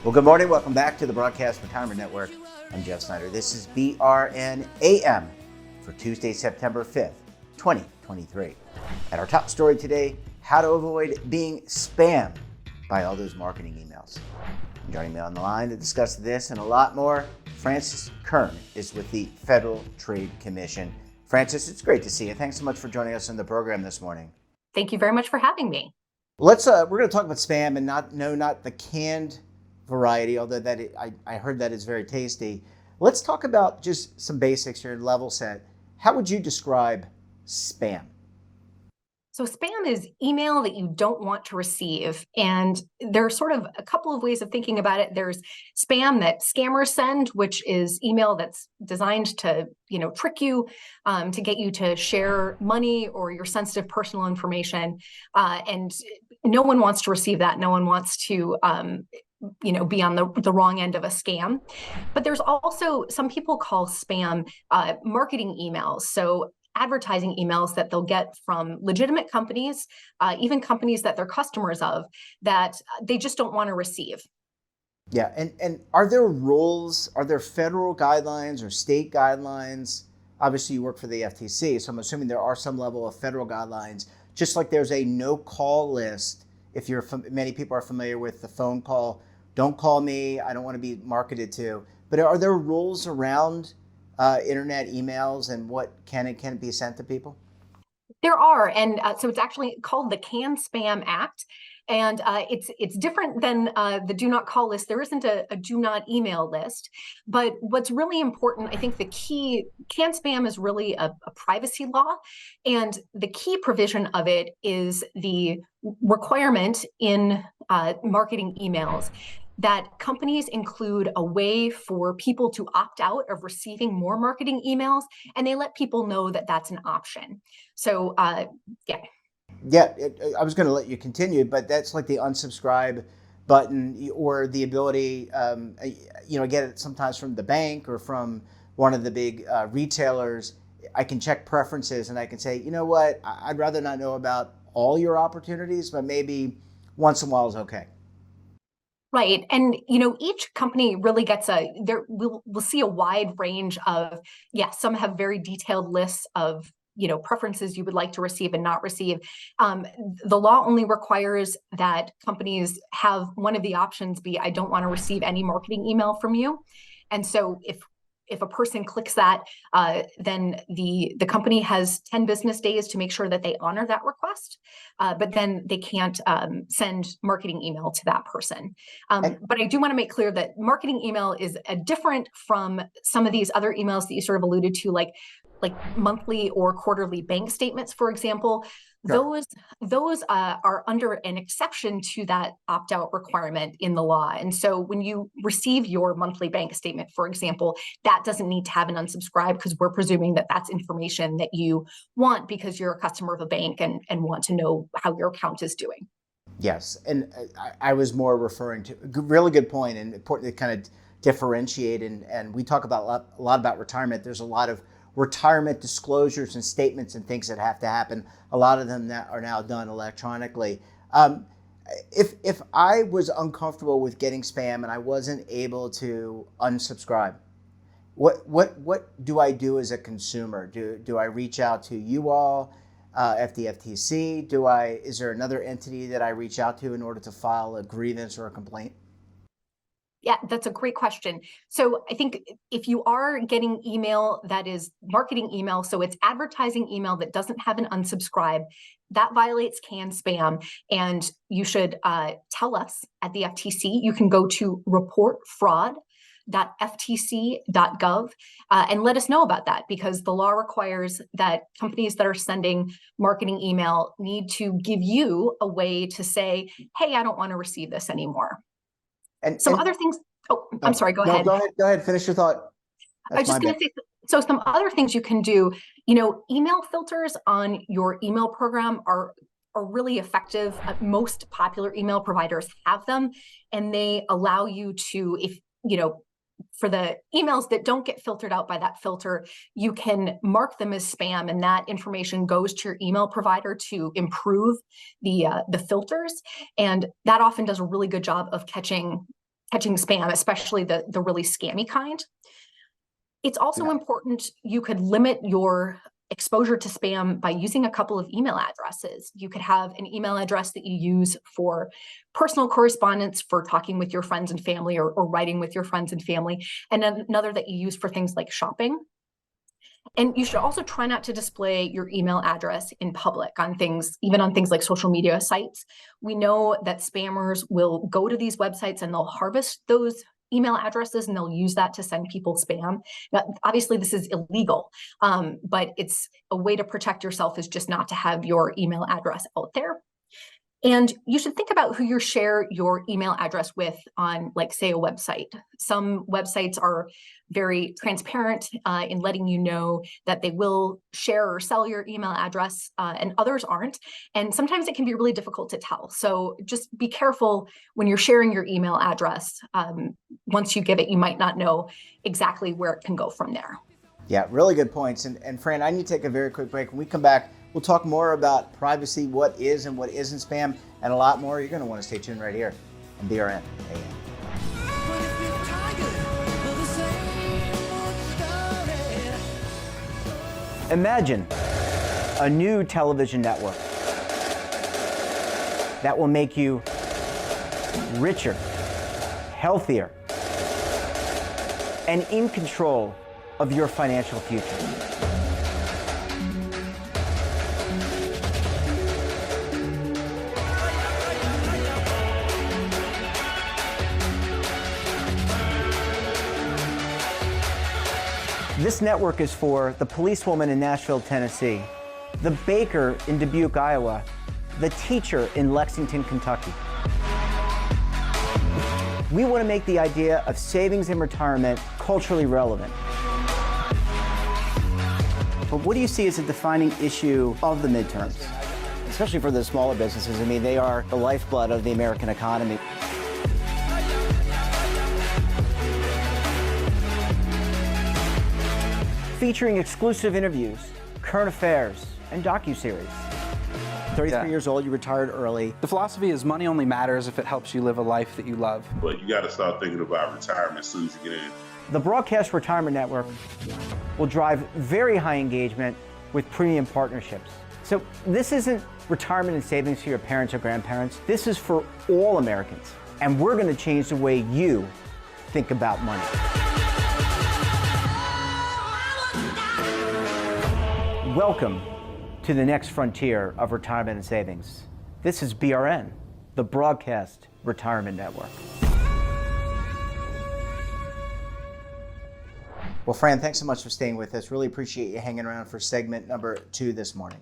Well, good morning. Welcome back to the Broadcast Retirement Network. I'm Jeff Snyder. This is BRN AM for Tuesday, September 5th, 2023. And our top story today, how to avoid being spammed by all those marketing emails. And joining me on the line to discuss this and a lot more, Frances Kern is with the Federal Trade Commission. Frances, it's great to see you. Thanks so much for joining us on the program this morning. Thank you very much for having me. We're going to talk about spam and not the canned variety, although I heard that is very tasty. Let's talk about just some basics here, level set. How would you describe spam? So spam is email that you don't want to receive. And there's sort of a couple of ways of thinking about it. There's spam that scammers send, which is email that's designed to, trick you, to get you to share money or your sensitive personal information. And no one wants to receive that. No one wants to be on the wrong end of a scam. But there's also, some people call spam marketing emails. So advertising emails that they'll get from legitimate companies, even companies that they're customers of, that they just don't want to receive. Yeah, and are there rules, are there federal guidelines or state guidelines? Obviously you work for the FTC, so I'm assuming there are some level of federal guidelines, just like there's a no-call list. If many people are familiar with the phone call, don't call me, I don't want to be marketed to. But are there rules around internet emails and what can and can't be sent to people? There are, and so it's actually called the CAN-SPAM Act, and it's different than the do not call list. There isn't a do not email list, but what's really important, I think the key, CAN-SPAM is really a privacy law, and the key provision of it is the requirement in marketing emails that companies include a way for people to opt out of receiving more marketing emails, and they let people know that that's an option. So, yeah. Yeah, I was going to let you continue, but that's like the unsubscribe button or the ability, get it sometimes from the bank or from one of the big retailers. I can check preferences and I can say, you know what, I'd rather not know about all your opportunities, but maybe once in a while is okay. Right. And, each company really gets we'll see a wide range of, some have very detailed lists of, preferences you would like to receive and not receive. The law only requires that companies have one of the options be, I don't want to receive any marketing email from you. And so if a person clicks that, then the company has 10 business days to make sure that they honor that request, but then they can't send marketing email to that person. But I do want to make clear that marketing email is different from some of these other emails that you sort of alluded to, like monthly or quarterly bank statements, for example. Sure. Those are under an exception to that opt-out requirement in the law. And so when you receive your monthly bank statement, for example, that doesn't need to have an unsubscribe because we're presuming that that's information that you want because you're a customer of a bank and want to know how your account is doing. Yes, and I was more referring to a really good point and important to kind of differentiate. And we talk about a lot about retirement. There's a lot of retirement disclosures and statements and things that have to happen. A lot of them that are now done electronically. If I was uncomfortable with getting spam and I wasn't able to unsubscribe, what do I do as a consumer? Do I reach out to you all, at the FTC? Is there another entity that I reach out to in order to file a grievance or a complaint? Yeah, that's a great question. So I think if you are getting email that is marketing email, so it's advertising email that doesn't have an unsubscribe, that violates CAN-SPAM, and you should tell us at the FTC. You can go to reportfraud.ftc.gov and let us know about that, because the law requires that companies that are sending marketing email need to give you a way to say, hey, I don't want to receive this anymore. And other things. Oh, I'm sorry. Go ahead. Go ahead. Finish your thought. I was just going to say, so some other things you can do, email filters on your email program are are really effective. Most popular email providers have them, and they allow you to, if you know, for the emails that don't get filtered out by that filter, you can mark them as spam, and that information goes to your email provider to improve the filters. And that often does a really good job of catching spam, especially the really scammy kind. It's also important you could limit your exposure to spam by using a couple of email addresses. You could have an email address that you use for personal correspondence, for talking with your friends and family, or writing with your friends and family, and another that you use for things like shopping. And you should also try not to display your email address in public on things, even on things like social media sites. We know that spammers will go to these websites and they'll harvest those email addresses and they'll use that to send people spam. Now, obviously, this is illegal, but it's a way to protect yourself, is just not to have your email address out there. And you should think about who you share your email address with on, like, say, a website. Some websites are very transparent in letting you know that they will share or sell your email address, and others aren't. And sometimes it can be really difficult to tell. So just be careful when you're sharing your email address. Once you give it, you might not know exactly where it can go from there. Yeah, really good points. And Fran, I need to take a very quick break. When we come back, we'll talk more about privacy, what is and what isn't spam, and a lot more. You're going to want to stay tuned right here on BRN AM. Imagine a new television network that will make you richer, healthier, and in control of your financial future. This network is for the policewoman in Nashville, Tennessee, the baker in Dubuque, Iowa, the teacher in Lexington, Kentucky. We want to make the idea of savings and retirement culturally relevant. But what do you see as a defining issue of the midterms, especially for the smaller businesses? I mean, they are the lifeblood of the American economy. Featuring exclusive interviews, current affairs, and docuseries. 33 years old, you retired early. The philosophy is money only matters if it helps you live a life that you love. But you got to start thinking about retirement as soon as you get in. The Broadcast Retirement Network will drive very high engagement with premium partnerships. So this isn't retirement and savings for your parents or grandparents. This is for all Americans. And we're going to change the way you think about money. Welcome to the next frontier of retirement and savings. This is BRN, the Broadcast Retirement Network. Well, Fran, thanks so much for staying with us. Really appreciate you hanging around for segment number 2 this morning.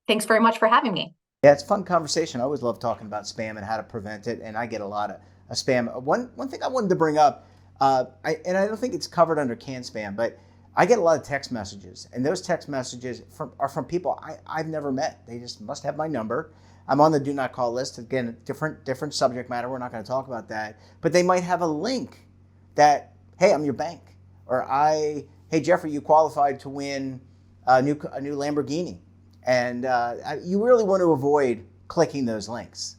Thanks very much for having me. Yeah, it's a fun conversation. I always love talking about spam and how to prevent it, and I get a lot of spam. One thing I wanted to bring up, and I don't think it's covered under canned spam, but I get a lot of text messages, and those text messages are from people I've never met. They just must have my number. I'm on the do not call list. Again, different subject matter. We're not going to talk about that. But they might have a link that, hey, I'm your bank, or hey, Jeffrey, you qualified to win a new Lamborghini, and you really want to avoid clicking those links.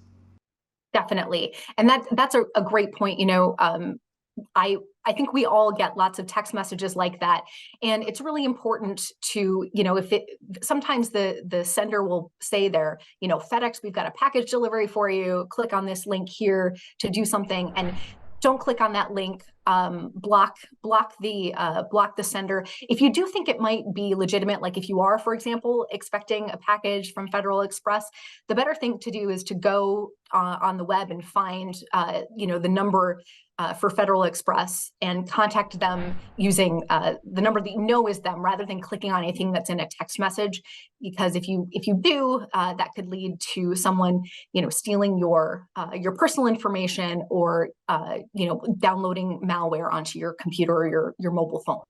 Definitely, and that's a great point. I think we all get lots of text messages like that. And it's really important to, sometimes the sender will say there, FedEx, we've got a package delivery for you. Click on this link here to do something. And don't click on that link. Block the sender. If you do think it might be legitimate, like if you are, for example, expecting a package from Federal Express, the better thing to do is to go on the web and find the number for Federal Express and contact them using the number that you know is them, rather than clicking on anything that's in a text message. Because if you do, that could lead to someone stealing your personal information, or downloading malware onto your computer or your mobile phone.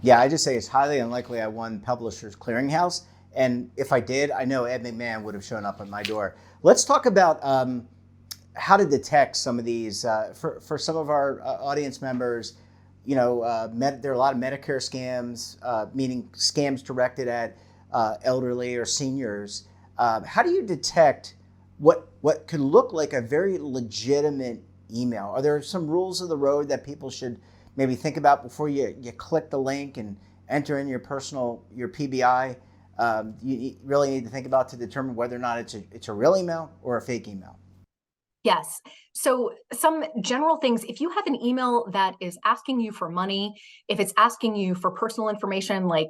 Yeah, I just say it's highly unlikely I won Publishers Clearinghouse, And if I did, I know Ed McMahon would have shown up at my door. Let's talk about how to detect some of these for some of our audience members. There are a lot of Medicare scams, meaning scams directed at elderly or seniors. How do you detect what could look like a very legitimate email? Are there some rules of the road that people should maybe think about before you click the link and enter in your PBI? You really need to think about to determine whether or not it's a real email or a fake email. Yes. So some general things, if you have an email that is asking you for money, if it's asking you for personal information, like,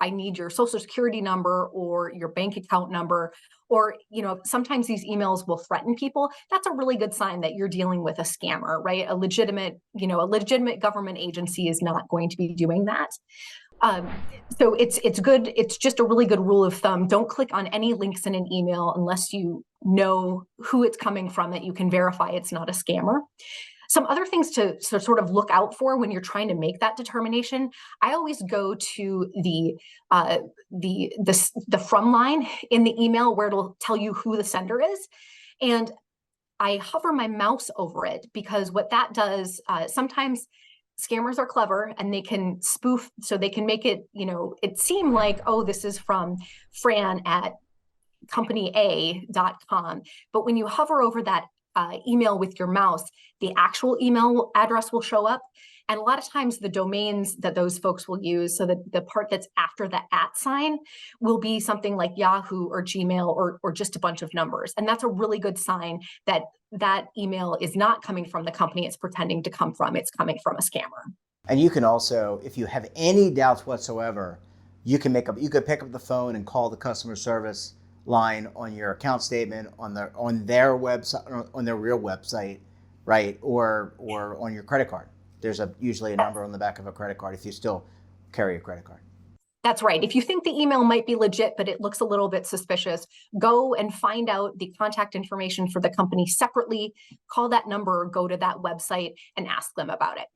I need your social security number or your bank account number, or, sometimes these emails will threaten people. That's a really good sign that you're dealing with a scammer, right? A legitimate government agency is not going to be doing that. So it's good. It's just a really good rule of thumb. Don't click on any links in an email unless you know who it's coming from, that you can verify it's not a scammer. Some other things to sort of look out for when you're trying to make that determination. I always go to the from line in the email where it'll tell you who the sender is, and I hover my mouse over it, because what that does, sometimes scammers are clever and they can spoof, so they can make it, it seem like, oh, this is from Fran at companyaa.com. But when you hover over that email with your mouse, the actual email address will show up. And a lot of times the domains that those folks will use, so that the part that's after the @ sign, will be something like Yahoo or Gmail or just a bunch of numbers. And that's a really good sign that that email is not coming from the company it's pretending to come from. It's coming from a scammer. And you can also, if you have any doubts whatsoever, you could pick up the phone and call the customer service line on your account statement, on their website, on their real website, right? Or on your credit card. There's usually a number on the back of a credit card if you still carry a credit card. That's right. If you think the email might be legit, but it looks a little bit suspicious, go and find out the contact information for the company separately, call that number, or go to that website and ask them about it.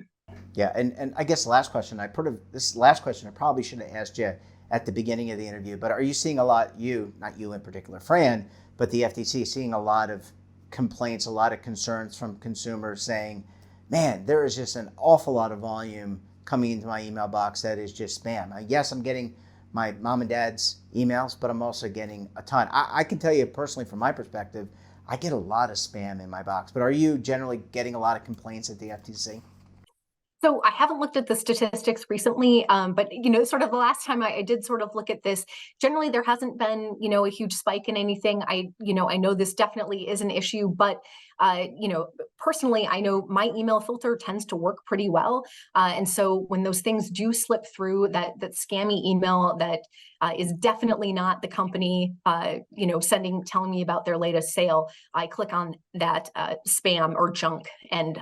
Yeah, and I guess last question I probably should have asked you at the beginning of the interview, but are you seeing a lot, not you in particular, Fran, but the FTC seeing a lot of complaints, a lot of concerns from consumers saying, man, there is just an awful lot of volume coming into my email box that is just spam. Yes, I'm getting my mom and dad's emails, but I'm also getting a ton. I can tell you personally, from my perspective, I get a lot of spam in my box, but are you generally getting a lot of complaints at the FTC? So I haven't looked at the statistics recently, but sort of the last time I did sort of look at this, generally there hasn't been a huge spike in anything. I know this definitely is an issue, but personally, I know my email filter tends to work pretty well, and so when those things do slip through, that scammy email that is definitely not the company, telling me about their latest sale, I click on that spam or junk, and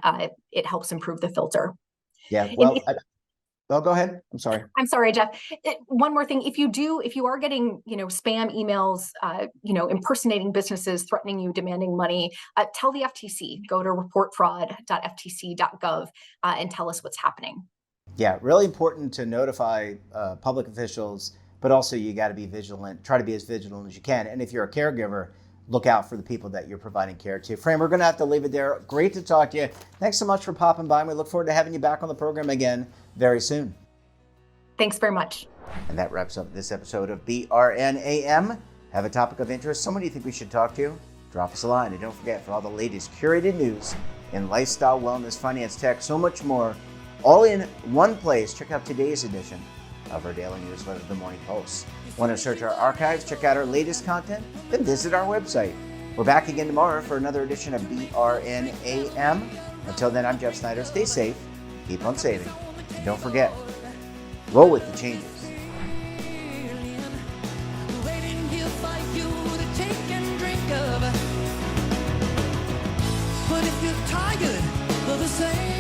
it helps improve the filter. Yeah, well, go ahead. I'm sorry. I'm sorry, Jeff. One more thing. If you are getting, spam emails, impersonating businesses, threatening you, demanding money, tell the FTC. Go to reportfraud.ftc.gov and tell us what's happening. Yeah, really important to notify public officials, but also you got to be vigilant. Try to be as vigilant as you can. And if you're a caregiver, look out for the people that you're providing care to. Fran, we're going to have to leave it there. Great to talk to you. Thanks so much for popping by. And we look forward to having you back on the program again very soon. Thanks very much. And that wraps up this episode of BRNAM. Have a topic of interest, someone you think we should talk to? Drop us a line. And don't forget, for all the latest curated news in lifestyle, wellness, finance, tech, so much more, all in one place, check out today's edition of our daily newsletter, The Morning Pulse. Want to search our archives, check out our latest content? Then visit our website. We're back again tomorrow for another edition of BRNAM. Until then, I'm Jeff Snyder. Stay safe, keep on saving, and don't forget, roll with the changes. But if you're tired of the same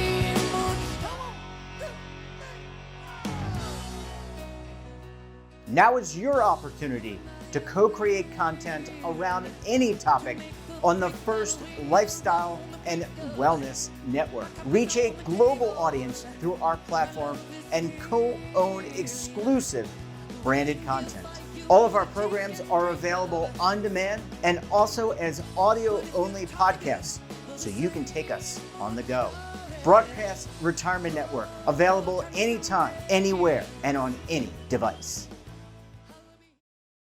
Now is your opportunity to co-create content around any topic on the First Lifestyle and Wellness Network. Reach a global audience through our platform and co-own exclusive branded content. All of our programs are available on demand and also as audio-only podcasts, so you can take us on the go. Broadcast Retirement Network, available anytime, anywhere, and on any device.